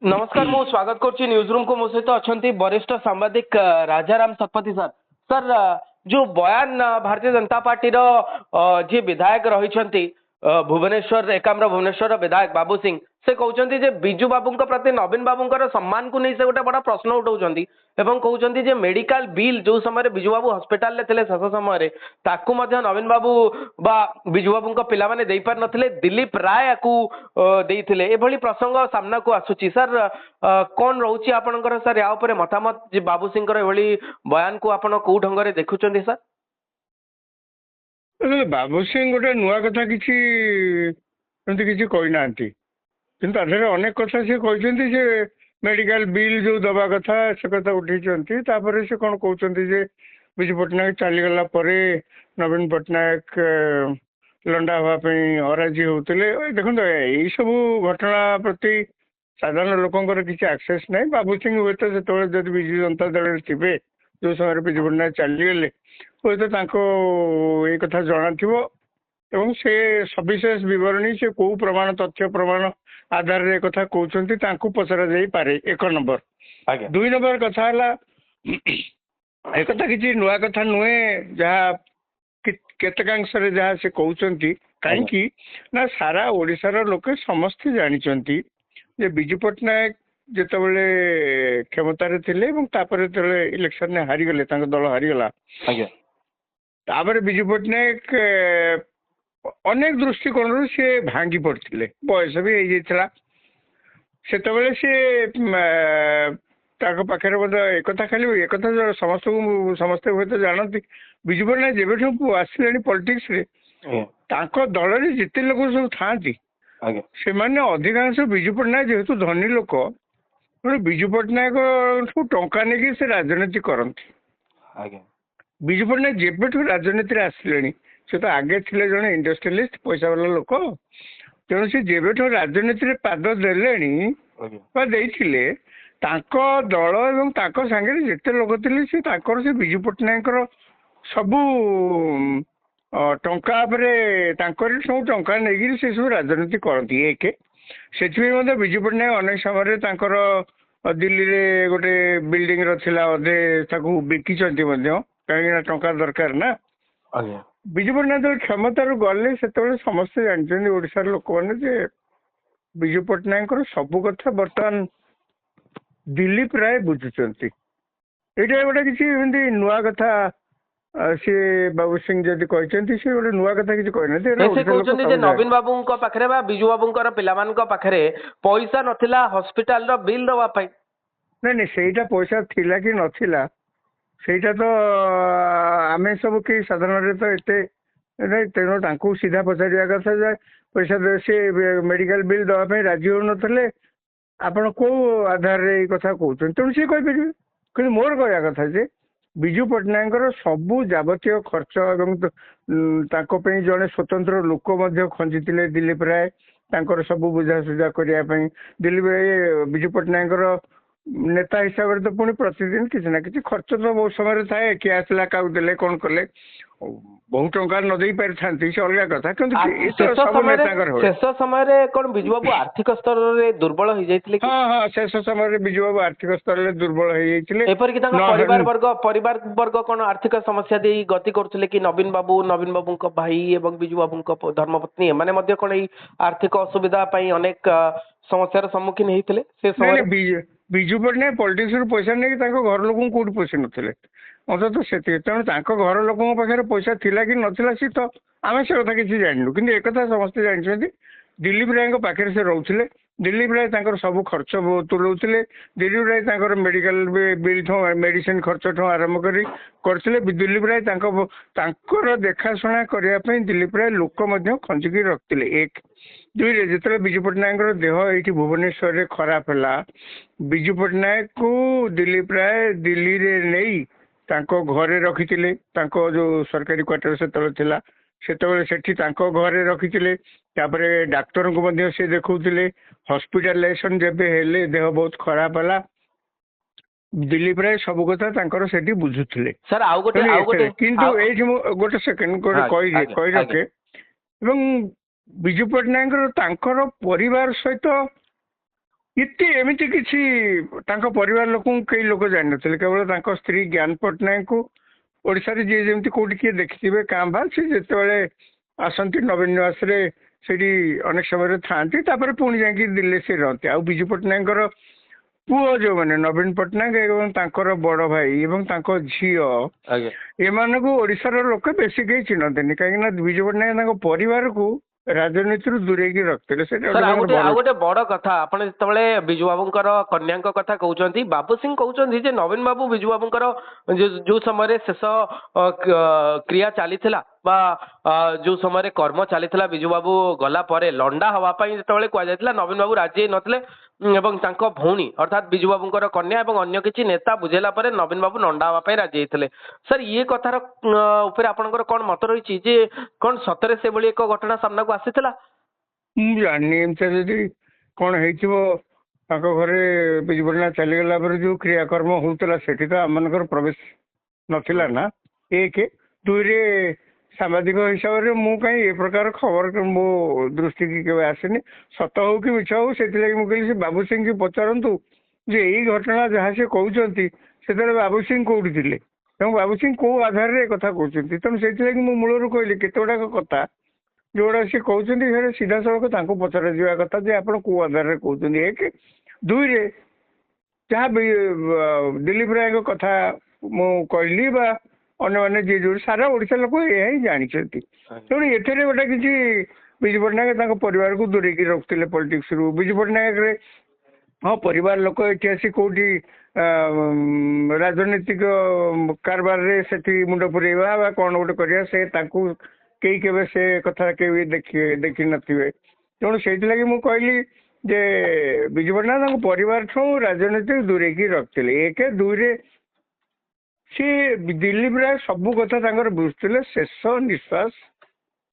नमस्कार मु स्वागत करुच्ची न्यूज रूम को मो सहित अच्छा वरिष्ठ सांबादिक राजाराम शतपथी सर सर जो बयान भारतीय जनता पार्टी जी विधायक रही भुवनेश्वर एकाम्र भुवनेश्वर विधायक बाबू सिंह से कहते बिजू बाबू प्रति नवीन बाबू सम्मान को नहीं से गोटे बड़ा प्रश्न उठाउछंती एवं कहते जे मेडिकल बिल जो समय बिजू बाबू हॉस्पिटल रे थिले शेष समय ताकू मध्य नवीन बाबू बा बिजू बाबू पिला माने देई पार नथिले दिलीप राय को देइथिले एभली प्रसंग सामना को आसुची सर कौन रोची आपनकर सर या ऊपर मतामत जे बाबू सिंह एभली बयान को आपण को ढंग रे देखुचंती सर बाबू सिंह गोटे नुआ कथा किसी कही ना किंतु आधार अनेक कथा सी कहते जे मेडिकल बिल जो दबा कथा से कथा उठे से कौन कहते जे विजु पट्टनायक चलीगला नवीन पट्टनायक लंडा हाँपाई अराजी होते देखो यही सब घटना प्रति साधारण लोकंर किसी एक्सेस ना बाबू सिंह हे तो जो जब विजु जनता दल थे जो समय विजु पट्टनायक चलीगले हे तो ये कथा जना एवं से सविशेष बरणी से कौ प्रमाण तथ्य प्रमाण आधार रे कथा कहते पचरा जाई पारे एक नंबर दुई नंबर कथा एक किसी नुआ कथा नुहे जहाँ केतकांश जहाँ से कहते कहीं ना सारा ओडिशार लोक समस्ते जानते जे विजु पट्टनायक जितेबले क्षमतार थे इलेक्शन में हारीगले दल हारीगला तापर विजु पट्टनायक अनेक दृष्टिकोण से भांगी पड़ते बयस भी हो सेतबले से पाखे एक खाली एक समस्त समस्ते हुए तो जानती विजु पट्टनायक जब आसिले पॉलिटिक्स रे दल रे जिते लोग सब था से अधिकांश विजु पट्टनायक जेहेतु धनी लोक विजु पट्टनायक टंका नहीं से राजनीति करती विजु पट्टनायक जेबेठू राजनीति आसिले से तो आगे थे जड़े इंडस्ट्रियलिस्ट पैसा वाला लोक तेणु से जेबेठू राजनीति पाद देले दल एवं सांगे जिते लोक थे से विजु पट्टनायक सबू टंका सब टंका नहीं से सब राजनीति करती एक से विजु पट्टनायक अनेक समय दिल्ली रे गोटे बिल्डिंग रहा अधे बिकी कहीं टंका दरकार ना विजु पट्टनायक क्षमतार गले से समस्ते जानते ओडिशार लोक मैंने विजु पट्टनायक सबू कथा बर्तमान दिलीप राय बुझुंट यहाँ गोटे किसी नुआ कथा सी बाबू सिंह जदि कहते सी गोटे नुआ कथा किसी कहते नवीन बाबू पाखे विजु बाबू पाखे पैसा नथिला हॉस्पिटल रो बिल दवाई नहीं सेटा पैसा थिला कि नथिला सेटा तो आम सब कई साधारण तो एते तेणु सीधा पचारिया कथा जाए पैसा से मेडिकल बिल दवाई राजी हो नथिले आपण को आधार रे कथा कहते तेणु सी कहीपर कि मोर कहया कथा जे विजु पट्टनायक सबू जावतीय खर्च एवं जड़े स्वतंत्र लोक खंजी दिलीप राय सब बुझासुझा करने दिलीप राय विजु पट्टनायक नेता हिसाब से तो पुणी प्रतिदिन किसी ना किसी खर्च तो बहुत समय थाए किए आसला क्या देले कौन कले बहुत टंका न दे पारि था अलग कथा शेष समय कौन बिजू बाबू आर्थिक स्तर में दुर्बल हो जाते हाँ हाँ शेष समय बिजू बाबू आर्थिक स्तर में दुर्बल हो परिवार वर्ग कौन आर्थिक समस्या दे गति करते कि नवीन बाबू भाई एवं बिजू बाबू धर्मपत्नी एमाने कौन आर्थिक असुविधा अनेक समस्यार सम्मुखीन होते विजु पट्टनायक पॉलिटिक्स पैसा नहीं घर लोक कौट पोषि नथिले मतलब तो से तेणु घर लोकों पाखे पैसा थिला कि नथिला सी तो आम से कथा किसी जानलु कि एक समस्ते जानते दिलीप राय पाखे से रोते दिलीप राय सब खर्च तुलाऊे दिलीप राय मेडिकल बिल मेडिसिन खर्च ठूँ आरंभ करते दिलीप राय देखाशुना करने दिलीप राय लोक खंजिकी रखते एक दुई जो विजु पट्टनायक देह ये भुवनेश्वर में खराब है विजु पट्टनायक को दिलीप राय दिल्ली रे नहीं घरे रखी जो सरकारी क्वार्टर से घरे रखी डाक्तर को से देखते हॉस्पिटलाइजेशन जब हेले देह बहुत खराब है दिलीप राय सब कथा से बुझुले किंतु गोटे सेकेंड कही रखे विजु पट्टनायक परिवार सहित ଏତେ ଏମିତି କିଛି ତାଙ୍କ ପରିବାର ଲୋକଙ୍କୁ କେହି ଲୋକ ଜାଣିନଥିଲେ, କେବଳ ତାଙ୍କ ସ୍ତ୍ରୀ ଜ୍ଞାନ ପଟ୍ଟନାୟକଙ୍କୁ ଓଡ଼ିଶାରେ ଯିଏ ଯେମିତି କୋଉଠି କିଏ ଦେଖିଥିବେ କାଁ ଭାଁ। ସେ ଯେତେବେଳେ ଆସନ୍ତି ନବୀନ ନିବାସରେ ସେଠି ଅନେକ ସମୟରେ ଥାଆନ୍ତି, ତାପରେ ପୁଣି ଯାଇକି ଦିଲ୍ଲୀ ସେ ରହନ୍ତି। ଆଉ ବିଜୁ ପଟ୍ଟନାୟକଙ୍କର ପୁଅ ଯୋଉମାନେ ନବୀନ ପଟ୍ଟନାୟକ ଏବଂ ତାଙ୍କର ବଡ ଭାଇ ଏବଂ ତାଙ୍କ ଝିଅ, ଆଜ୍ଞା ଏମାନଙ୍କୁ ଓଡ଼ିଶାର ଲୋକ ବେଶୀ କେହି ଚିହ୍ନନ୍ତିନି, କାହିଁକି ନା ବିଜୁ ପଟ୍ଟନାୟକ ତାଙ୍କ ପରିବାରକୁ ରାଜନୀତିରୁ ଦୂରେଇକି ରଖିଥିଲେ। ସେଇଟା ସାର୍ ଆଉ ଗୋଟେ ଗୋଟେ ତାଙ୍କର ବଡ କଥା, ଆପଣ ଯେତେବେଳେ ବିଜୁ ବାବୁଙ୍କର କନ୍ୟାଙ୍କ କଥା କହୁଛନ୍ତି, ବାବୁ ସିଂ କହୁଛନ୍ତି ଯେ ନବୀନ ବାବୁ ବିଜୁ ବାବୁଙ୍କର ଯୋଉ ସମୟରେ ଶେଷ କ୍ରିୟା ଚାଲିଥିଲା ବା ଯୋଉ ସମୟରେ କର୍ମ ଚାଲିଥିଲା, ବିଜୁ ବାବୁ ଗଲା ପରେ ଲଣ୍ଡା ହବା ପାଇଁ ଯେତେବେଳେ କୁହାଯାଇଥିଲା, ନବୀନ ବାବୁ ରାଜି ହେଇ ନଥିଲେ ଏବଂ ତାଙ୍କ ଭଉଣୀ ଅର୍ଥାତ୍ ବିଜୁ ବାବୁଙ୍କର କନ୍ୟା ଏବଂ ଅନ୍ୟ କିଛି ନେତା ବୁଝେଇଲା ପରେ ନବୀନ ବାବୁ ନଣ୍ଡା ହବା ପାଇଁ ରାଜି ହେଇଥିଲେ। ସାର୍ ଇଏ କଥାର ଉପରେ ଆପଣଙ୍କର କଣ ମତ ରହିଛି ଯେ କଣ ସତରେ ସେଭଳି ଏକ ଘଟଣା ସାମ୍ନାକୁ ଆସିଥିଲା? ମୁଁ ଜାଣିନି, ଏମିତି ଯଦି କଣ ହେଇଥିବ। ତାଙ୍କ ଘରେ ବିଜୁ ପଟ୍ଟନାୟକ ଚାଲିଗଲା ପରେ ଯୋଉ କ୍ରିୟାକର୍ମ ହଉଥିଲା ସେଠି ତ ଆମମାନଙ୍କର ପ୍ରବେଶ ନଥିଲା ନା, ଏକ। ଦୁଇରେ ସାମ୍ବାଦିକ ହିସାବରେ ମୁଁ କାହିଁ ଏ ପ୍ରକାର ଖବର ମୋ ଦୃଷ୍ଟିକି କେବେ ଆସିନି। ସତ ହଉ କି ମିଛ ହଉ, ସେଥିଲାଗି ମୁଁ କହିଲି ସେ ବାବୁ ସିଂକି ପଚାରନ୍ତୁ ଯେ ଏଇ ଘଟଣା ଯାହା ସେ କହୁଛନ୍ତି ସେତେବେଳେ ବାବୁ ସିଂ କୋଉଠି ଥିଲେ ଏବଂ ବାବୁ ସିଂ କୋଉ ଆଧାରରେ ଏ କଥା କହୁଛନ୍ତି। ତେଣୁ ସେଇଥିଲାଗି ମୁଁ ମୂଳରୁ କହିଲି କେତେ ଗୁଡାକ କଥା ଯୋଉଗୁଡା ସେ କହୁଛନ୍ତି ସେଟା ସିଧାସଳଖ ତାଙ୍କୁ ପଚରାଯିବା କଥା ଯେ ଆପଣ କୋଉ ଆଧାରରେ କହୁଛନ୍ତି, ଏକ। ଦୁଇରେ ଯାହା ଦିଲ୍ଲୀପ ରାୟଙ୍କ କଥା ମୁଁ କହିଲି ବା ଅନ୍ୟମାନେ ଯିଏ ଯୋଉ ସାରା ଓଡ଼ିଶା ଲୋକ ଏହା ହିଁ ଜାଣିଛନ୍ତି। ତେଣୁ ଏଥିରେ ଗୋଟେ କିଛି ବିଜୁ ପଟ୍ଟନାୟକ ତାଙ୍କ ପରିବାରକୁ ଦୂରେଇକି ରଖୁଥିଲେ ପଲିଟିକ୍ସରୁ। ବିଜୁ ପଟ୍ଟନାୟକରେ ହଁ ପରିବାର ଲୋକ ଏଠି ଆସି କୋଉଠି ରାଜନୈତିକ କାରବାରରେ ସେଠି ମୁଣ୍ଡ ପୁରେଇବା ବା କଣ ଗୋଟେ କରିବା, ସେ ତାଙ୍କୁ କେହି କେବେ ସେ କଥା କେହି ଦେଖିନଥିବେ। ତେଣୁ ସେଇଥିଲାଗି ମୁଁ କହିଲି ଯେ ବିଜୁ ପଟ୍ଟନାୟକ ତାଙ୍କ ପରିବାରଠୁ ରାଜନୀତି ଦୂରେଇକି ରଖିଥିଲେ, ଏକ। ଦୁଇରେ ସିଏ ଦିଲ୍ଲୀପ ରାୟ ସବୁ କଥା ତାଙ୍କର ବୁଝୁଥିଲେ ଶେଷ ନିଶ୍ୱାସ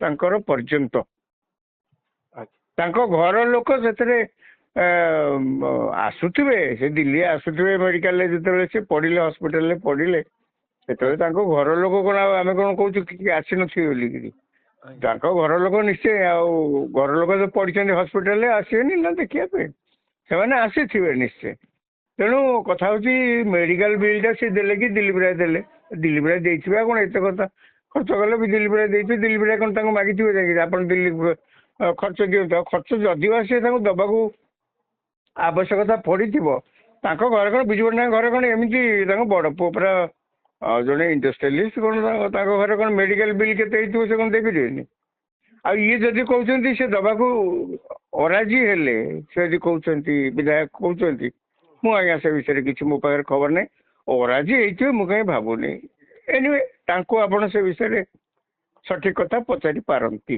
ତାଙ୍କର ପର୍ଯ୍ୟନ୍ତ। ତାଙ୍କ ଘର ଲୋକ ସେଥିରେ ଆସୁଥିବେ, ସେ ଦିଲ୍ଲୀ ଆସୁଥିବେ ମେଡିକାଲରେ, ଯେତେବେଳେ ସେ ପଡ଼ିଲେ ହସ୍ପିଟାଲରେ ପଡ଼ିଲେ ସେତେବେଳେ ତାଙ୍କ ଘର ଲୋକ କଣ, ଆଉ ଆମେ କଣ କହୁଛୁ କି ଆସିନଥିବେ ବୋଲିକିରି। ତାଙ୍କ ଘର ଲୋକ ନିଶ୍ଚୟ, ଆଉ ଘର ଲୋକ ଯୋଉ ପଡ଼ିଛନ୍ତି ହସ୍ପିଟାଲରେ ଆସିବେନି ନା ଦେଖିବା ପାଇଁ, ସେମାନେ ଆସିଥିବେ ନିଶ୍ଚୟ। ତେଣୁ କଥା ହଉଛି ମେଡିକାଲ ବିଲଟା ସେ ଦେଲେ କି ଦିଲ୍ଲୀପ ରାୟ ଦେଲେ? ଦିଲ୍ଲୀପ ରାୟ ଦେଇଥିବେ, ଆଉ କଣ ଏତେ କଥା ଖର୍ଚ୍ଚ କଲେ ବି ଦିଲ୍ଲୀପ ରାୟ ଦେଇଥିବେ। ଦିଲ୍ଲୀପ ରାୟ କଣ ତାଙ୍କୁ ମାଗିଥିବେ ଯାଇକି ଆପଣ ଦିଲ୍ଲୀ ଖର୍ଚ୍ଚ ଦିଅନ୍ତୁ? ଆଉ ଖର୍ଚ୍ଚ ଯଦିବା ସେ ତାଙ୍କୁ ଦବାକୁ ଆବଶ୍ୟକତା ପଡ଼ିଥିବ, ତାଙ୍କ ଘରେ କଣ ବିଜୁ ପଟ୍ଟନାୟକ ଘରେ କଣ ଏମିତି ତାଙ୍କ ବଡ଼ ପୁଅ ପୁରା ଜଣେ ଇଣ୍ଡଷ୍ଟ୍ରିଆଲିଷ୍ଟ, କଣ ତାଙ୍କ ଘରେ କଣ ମେଡିକାଲ ବିଲ୍ କେତେ ହେଇଥିବ ସେ କଣ ଦେଇପାରିବେନି? ଆଉ ଇଏ ଯଦି କହୁଛନ୍ତି ସେ ଦବାକୁ ଅରାଜି ହେଲେ, ସେ ଯଦି କହୁଛନ୍ତି ବିଧାୟକ କହୁଛନ୍ତି, ମୁଁ ଆଜ୍ଞା ସେ ବିଷୟରେ କିଛି ମୋ ପାଖରେ ଖବର ନାହିଁ। ଅରାଜି ହେଇଥିବେ ମୁଁ କାହିଁ ଭାବୁନି। ଏନିୱେ ତାଙ୍କୁ ଆପଣ ସେ ବିଷୟରେ ସଠିକ କଥା ପଚାରି ପାରନ୍ତି।